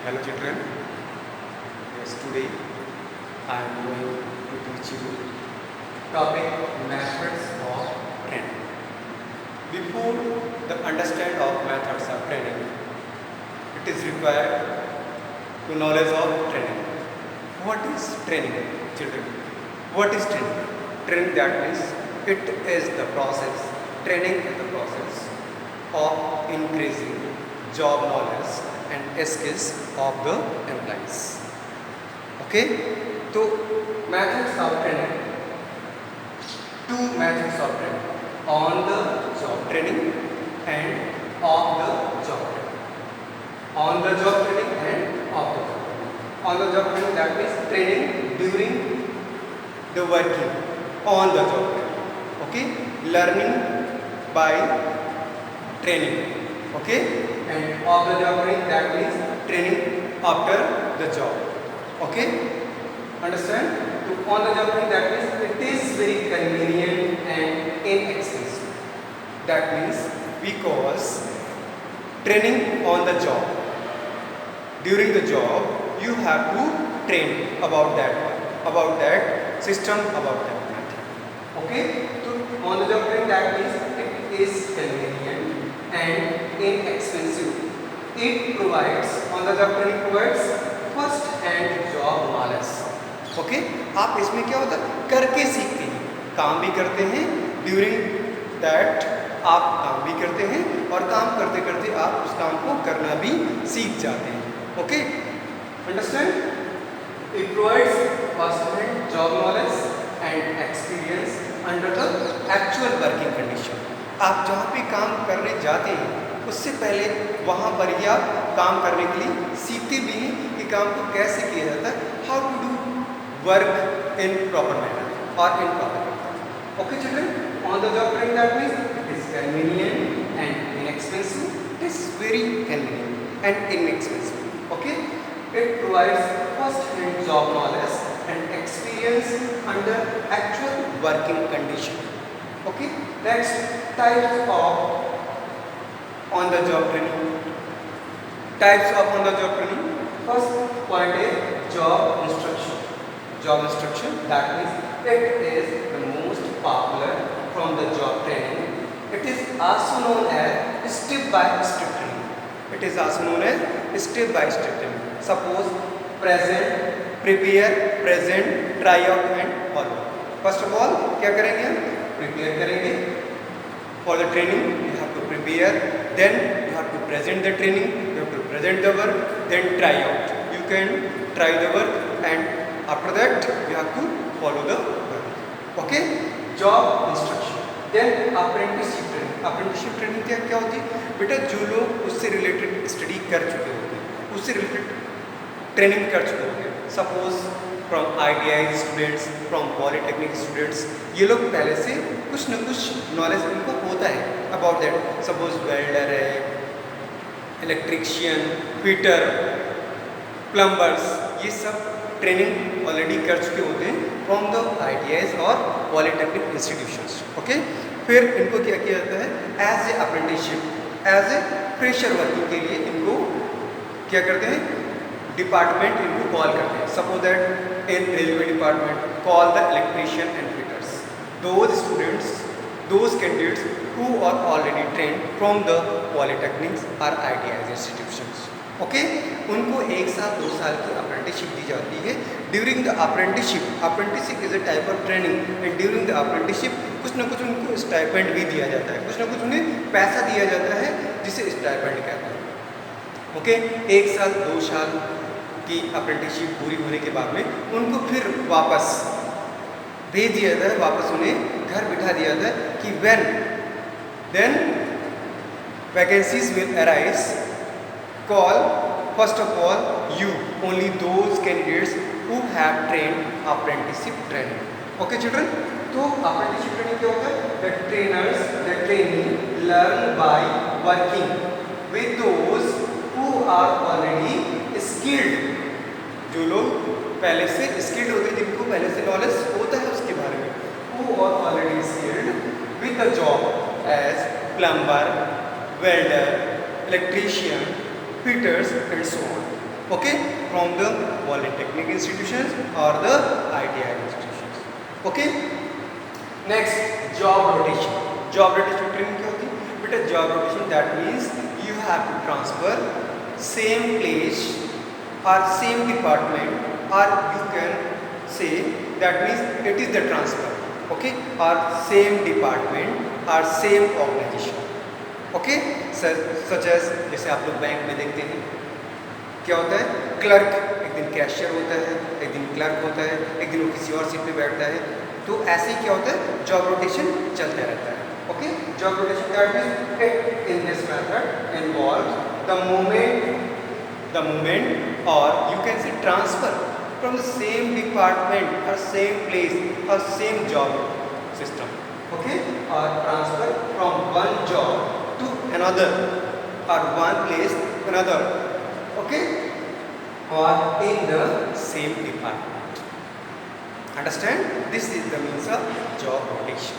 Hello children, yes today I am going to teach you topic methods of training. Before the understand of methods of training, it is required to knowledge of training. What is training, children? What is training? Training, that means it is the process. Training is the process of increasing job knowledge and skills of the employees. Okay, so methods of training, two methods of training: on the job training and off the job training. On the job training and off the job training. On the job training, that means training during the working on the job training. Okay, learning by training. Okay, and off the job training, that means training after the job. Okay, understand? So on the job training, that means it is very convenient and inexpensive. That means because training on the job, during the job you have to train about that system, about that method. Okay, so on the job training, that means it is convenient and inexpensive. It provides, on the job training provides first hand job knowledge. Okay, आप इसमें क्या होता है, करके सीखते हैं, काम भी करते हैं, ड्यूरिंग दैट आप काम भी करते हैं और काम करते करते आप उस काम को करना भी सीख जाते हैं. Okay, understand? It provides first hand job knowledge and experience under the actual working condition. आप जहाँ पे काम करने जाते हैं उससे पहले वहाँ पर ही आप काम करने के लिए सीखते भी हैं कि काम को कैसे किया जाता है, how to do work in proper manner और in proper manner. Okay children, on the job training, that means it is convenient and inexpensive. It is very convenient and inexpensive. Okay, it provides first hand job knowledge and experience under actual working condition. Okay, next, types of on the job training. Types of on the job training. First point is job instruction. Job instruction, that means it is the most popular from the job training. It is also known as step by step training. It is also known as step by step training. Suppose present, prepare, present, try out and follow. First of all क्या करेंगे हम, prepare करेंगे. For the training you have to prepare, then you have to present the training, you have to present the work, then try out. You can try the work and after that you have to follow the work. Okay, job instruction. Then apprenticeship training. Apprenticeship training क्या होती है बेटा, जो लोग उससे related study कर चुके होते हैं, उससे रिलेटेड ट्रेनिंग कर चुके होते हैं. Suppose from ITI students, from polytechnic students, ये लोग पहले से कुछ न कुछ नॉलेज उनको होता है अबाउट दैट. सपोज वेल्डर है, इलेक्ट्रिशियन, फिटर, प्लम्बर्स, ये सब ट्रेनिंग ऑलरेडी कर चुके होते हैं फ्रॉम द ITIs और पॉलीटेक्निक इंस्टीट्यूशंस. ओके, फिर इनको क्या किया जाता है, as a apprenticeship, as a fresher working के लिए इनको क्या करते हैं, डिपार्टमेंट इनको कॉल करते हैं. Suppose that in railway department call the electrician and fitters. Those students, those candidates who are already trained from the polytechnics or ITIs institutions. Okay, उनको 1 साल 2 साल की अप्रेंटिसशिप दी जाती है. During the apprenticeship is a type of training and during the apprenticeship कुछ ना कुछ उनको स्टाइपेंड भी दिया जाता है, कुछ ना कुछ उन्हें पैसा दिया जाता है जिसे स्टाइपेंड कहते हैं. ओके, 1 साल 2 साल की अप्रेंटिसशिप पूरी होने के बाद में उनको फिर वापस भेज दिया जाता है, वापस उन्हें घर बिठा दिया जाता है कि when then vacancies will arise, call first of all you only those candidates who have trained apprenticeship training. Okay children, तो apprenticeship training क्या होता है, the trainers, the trainee learn by working with those who are already skilled. जो लोग पहले से skilled होते हैं, जिनको पहले से नॉलेज होता है उसके बारे में, who are already skilled with the job as plumber, welder, electrician, fitters and so on. okay, from the polytechnic institutions or the ITI institutions. Okay, next, job rotation. Job rotation training क्या होती है बेटा? job rotation that means you have to transfer same place or same department, or you can say that means it is the transfer, okay, or same department or same organization. Okay, such as जैसे आप लोग bank में देखते हैं क्या होता है, clerk एक दिन कैशियर होता है, एक दिन क्लर्क होता है, एक दिन वो किसी और सीट पे बैठता है. तो ऐसे ही क्या होता है, जॉब रोटेशन चलता रहता है. Okay, job rotation that means in this method involve the movement और you can say transfer from the same department और सेम प्लेस और सेम जॉब सिस्टम. ओके, और transfer from one job to another और one place to another. Okay, or in the same department. Understand? This is the means of job rotation.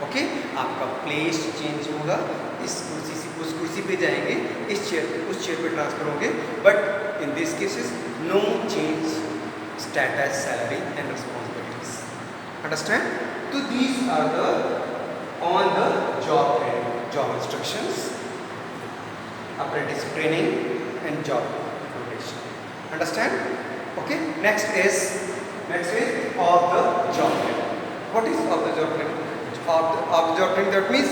Okay, आपका place change होगा, इस कुर्सी से उस कुर्सी पे जाएंगे, इस चेयर पे उस चेयर पे ट्रांसफर होंगे, but in this cases no change status, salary and responsibilities. Understand? तो these are the on the job training, job instructions, apprentice training and job rotation. Understand? Okay, next is of the job training. What is of the job training? Of the job training, that means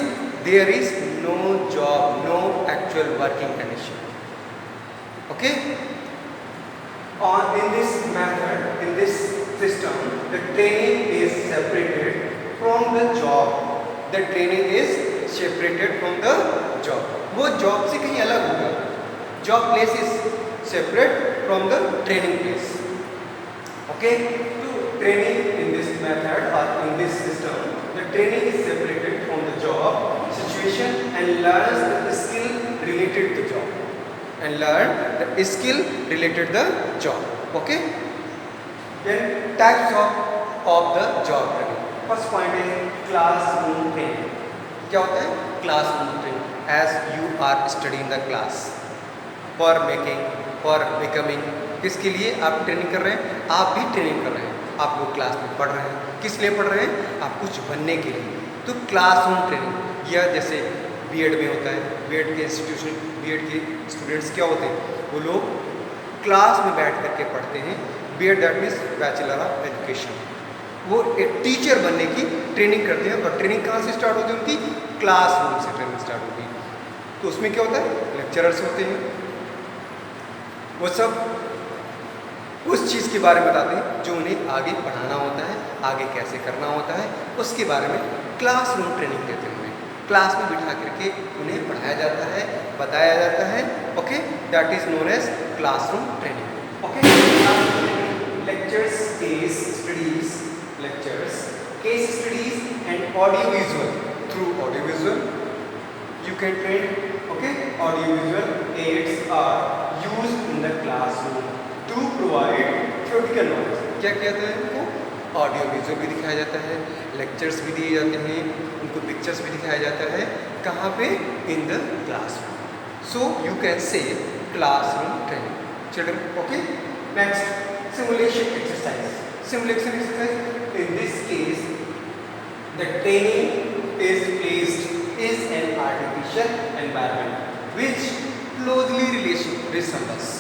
there is no job, no actual working condition. Okay, in this method, in this system, the training is separated from the job. The training is separated from the job. वो job से कहीं अलग होगा. Job place is separate from the training place. Okay, तो training in this method और in this system, the training is separated from the job situation and learns the skill related to job and learn the skill related the job. Okay, then types of the job training. First point is classroom training. क्या होता है? classroom training. As you are studying the class for making, for becoming, किसके लिए आप training कर रहे हैं? आप भी ट्रेनिंग कर रहे हैं. आप लोग क्लास में पढ़ रहे हैं, किस लिए पढ़ रहे हैं? आप कुछ बनने के लिए. तो क्लासरूम ट्रेनिंग, या जैसे बीएड में होता है, बीएड के इंस्टीट्यूशन, बीएड के स्टूडेंट्स क्या होते हैं? वो लोग क्लास में बैठ करके पढ़ते हैं. B Ed that means bachelor of education. वो एक टीचर बनने की ट्रेनिंग करते हैं. और ट्रेनिंग कहाँ से स्टार्ट होती है उनकी? क्लासरूम से ट्रेनिंग स्टार्ट होती है. तो उसमें क्या होता है? लेक्चरर्स होते हैं, वो सब उस चीज़ के बारे में बताते हैं जो उन्हें आगे पढ़ाना होता है, आगे कैसे करना होता है, उसके बारे में क्लासरूम ट्रेनिंग देते हैं. उन्हें क्लास में बिठा करके उन्हें पढ़ाया जाता है, बताया जाता है. Okay, that is known as classroom training. Okay, lectures, case studies, lectures, case studies and audio visual. Through audio visual you can train. Okay, audio visual aids are used in the classroom to provide theoretical knowledge. क्या कहते हैं इनको? Audio visual भी दिखाया जाता है, lectures भी दिए जाते हैं, उनको पिक्चर्स भी दिखाया जाता है. कहाँ पे? In the classroom. So you can से classroom training. Children, okay. Next, simulation exercise. Simulation exercise. In this case, the training is an artificial environment which closely resembles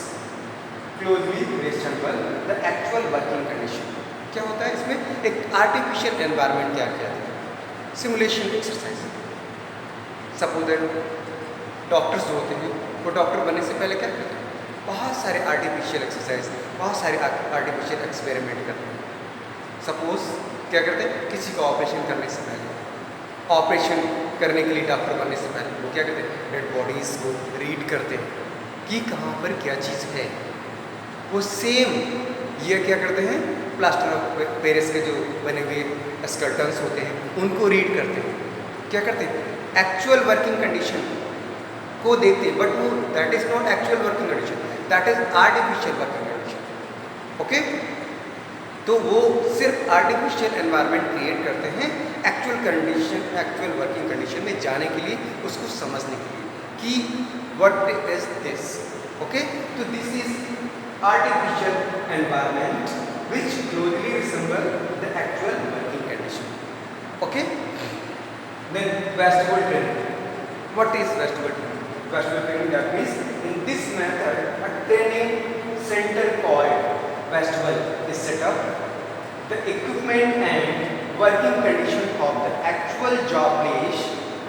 the actual working condition. क्या होता है इसमें? एक artificial environment तैयार किया जाता है. Simulation exercise. Suppose that doctors जो होते हैं, वो डॉक्टर बनने से पहले क्या करते हैं? बहुत सारे आर्टिफिशियल एक्सरसाइज, बहुत सारे आर्टिफिशियल एक्सपेरिमेंट करते हैं. सपोज क्या करते हैं? किसी का ऑपरेशन करने से पहले, ऑपरेशन करने के लिए डॉक्टर बनने से पहले वो क्या करते हैं? डेड बॉडीज़ को रीड करते हैं कि कहाँ पर क्या चीज़ है. वो सेम ये क्या करते हैं? प्लास्टर ऑफ पेरिस के जो बने हुए स्कर्टन्स होते हैं उनको रीड करते हैं. क्या करते हैं? एक्चुअल वर्किंग कंडीशन को देखते हैं, बट वो that is not actual working condition, that is artificial working condition. Okay, तो वो सिर्फ आर्टिफिशियल एनवायरनमेंट क्रिएट करते हैं actual condition, actual working condition में जाने के लिए, उसको समझने के लिए कि व्हाट इज दिस. ओके, तो this is artificial environment which closely resemble the actual working condition. Okay? Then vestibule training. What is vestibule training? Vestibule training, that means in this method a training center called vestibule is set up. The equipment and working condition of the actual job place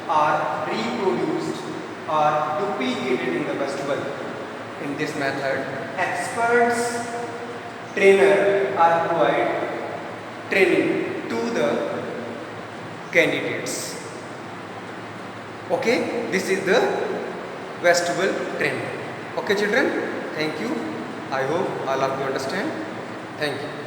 are reproduced or duplicated in the vestibule. In this method, experts trainer are provide training to the candidates. Okay, this is the vestibule training. Okay children, thank you. I hope all of you understand. Thank you.